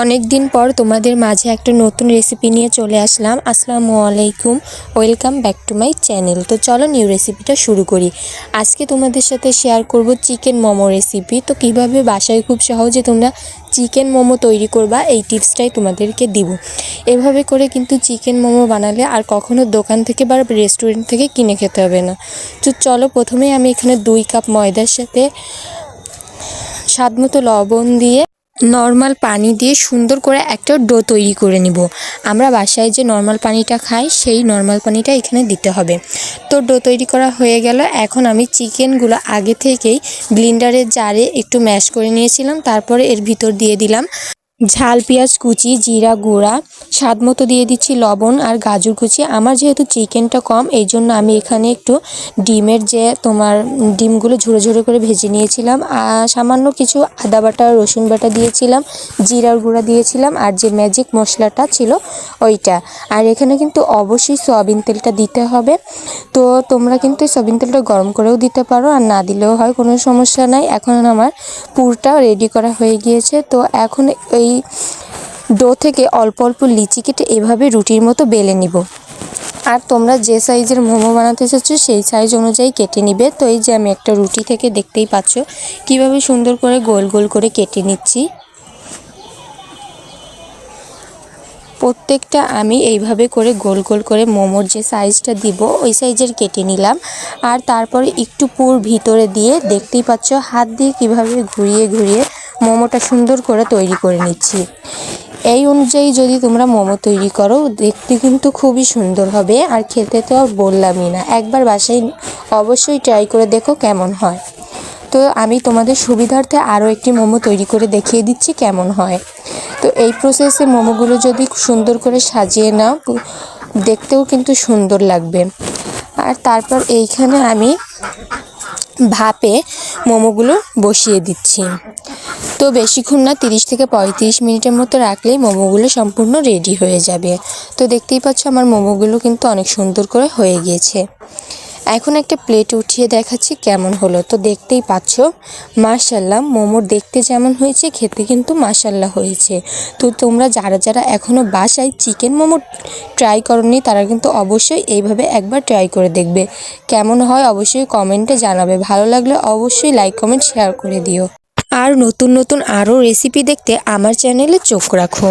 অনেক দিন পর তোমাদের মাঝে একটা নতুন রেসিপি নিয়ে চলে আসলাম। আসসালামু আলাইকুম, welcome back to my channel. তো চলো নিউ রেসিপিটা শুরু করি। আজকে তোমাদের সাথে শেয়ার করব চিকেন মোমো রেসিপি। তো কিভাবে বাসায় খুব সহজে তোমরা চিকেন মোমো তৈরি করবা এই টিপসটাই তোমাদেরকে দিব। এভাবে করে কিন্তু চিকেন মোমো বানালে আর কখনো দোকান থেকে বা রেস্টুরেন্ট থেকে কিনে খেতে হবে না। তো চলো, প্রথমেই আমি এখানে 2 কাপ ময়দার সাথে স্বাদমতো লবণ দিয়ে নর্মাল পানি দিয়ে সুন্দর করে একটা ডো তৈরি করে নিব। আমরা বাসায় যে নর্মাল পানিটা খাই সেই নর্মাল পানিটা এখানে দিতে হবে। তো ডো তৈরি করা হয়ে গেল। এখন আমি চিকেনগুলো আগে থেকেই ব্লেন্ডারের জারে একটু ম্যাশ করে নিয়েছিলাম। তারপরে এর ভিতর দিয়ে দিলাম ঝাল পেঁয়াজ কুচি, জিরা গুঁড়া, স্বাদ মতো দিয়ে দিচ্ছি লবণ আর গাজর কুচি। আমার যেহেতু চিকেনটা কম এই জন্য আমি এখানে একটু ডিমের যে ডিমগুলো ঝুরো ঝুরো করে ভেজে নিয়েছিলাম, আর সামান্য কিছু আদা বাটা রসুন বাটা দিয়েছিলাম, জিরার গুঁড়া দিয়েছিলাম, আর যে ম্যাজিক মশলাটা ছিল ওইটা। আর এখানে কিন্তু অবশ্যই সয়াবিন তেলটা দিতে হবে। তো তোমরা কিন্তু সয়াবিন তেলটা গরম করেও দিতে পারো, আর না দিলেও হয়, কোনো সমস্যা নাই। এখন আমার পুরটা রেডি করা হয়ে গিয়েছে। তো এখন এই ডো থেকে অল্প অল্প লিচি কেটে এভাবে রুটির মতো বেলে নিব। আর তোমরা যে সাইজের মোমো বানাতে চাচ্ছ সেই সাইজ অনুযায়ী কেটে নিবে। তো এই যে আমি একটা রুটি থেকে দেখতেই পাচ্ছ কিভাবে সুন্দর করে গোল গোল করে কেটে নিচ্ছি। প্রত্যেকটা আমি এইভাবে করে গোল গোল করে মোমোর যে সাইজটা দিব ওই সাইজের কেটে নিলাম। আর তারপরে একটু পুর ভিতরে দিয়ে দেখতেই পাচ্ছ হাত দিয়ে কিভাবে ঘুরিয়ে ঘুরিয়ে মোমোটা সুন্দর করে তৈরি করে নিচ্ছি। এই অনুযায়ী যদি তোমরা মোমো তৈরি করো দেখতে কিন্তু খুবই সুন্দর হবে, আর খেতে তো বললামই না। একবার বাসায় অবশ্যই ট্রাই করে দেখো কেমন হয়। তো আমি তোমাদের সুবিধার্থে আরও একটি মোমো তৈরি করে দেখিয়ে দিচ্ছি কেমন হয়। তো এই প্রসেসে মোমোগুলো যদি সুন্দর করে সাজিয়ে নাও দেখতেও কিন্তু সুন্দর লাগবে। আর তারপর এইখানে আমি ভাপে মোমোগুলো বসিয়ে দিচ্ছি। তো বেশিক্ষণ না, 30 থেকে 35 মিনিটের মতো রাখলেই মোমোগুলো সম্পূর্ণ রেডি হয়ে যাবে। তো দেখতেই পাচ্ছ আমার মোমোগুলো কিন্তু অনেক সুন্দর করে হয়ে গিয়েছে। এখন একটা প্লেট উঠিয়ে দেখাচ্ছি কেমন হলো। তো দেখতেই পাচ্ছ মাশাল্লাহ, মোমোর দেখতে যেমন হয়েছে খেতে কিন্তু মাশাল্লাহ হয়েছে। তো তোমরা যারা যারা এখনও বাসায় চিকেন মোমো ট্রাই করোনি তারা কিন্তু অবশ্যই এইভাবে একবার ট্রাই করে দেখবে। কেমন হয় অবশ্যই কমেন্টে জানাবে। ভালো লাগলে অবশ্যই লাইক কমেন্ট শেয়ার করে দিও। আর নতুন নতুন আরও রেসিপি দেখতে আমার চ্যানেলে চোখ রাখো।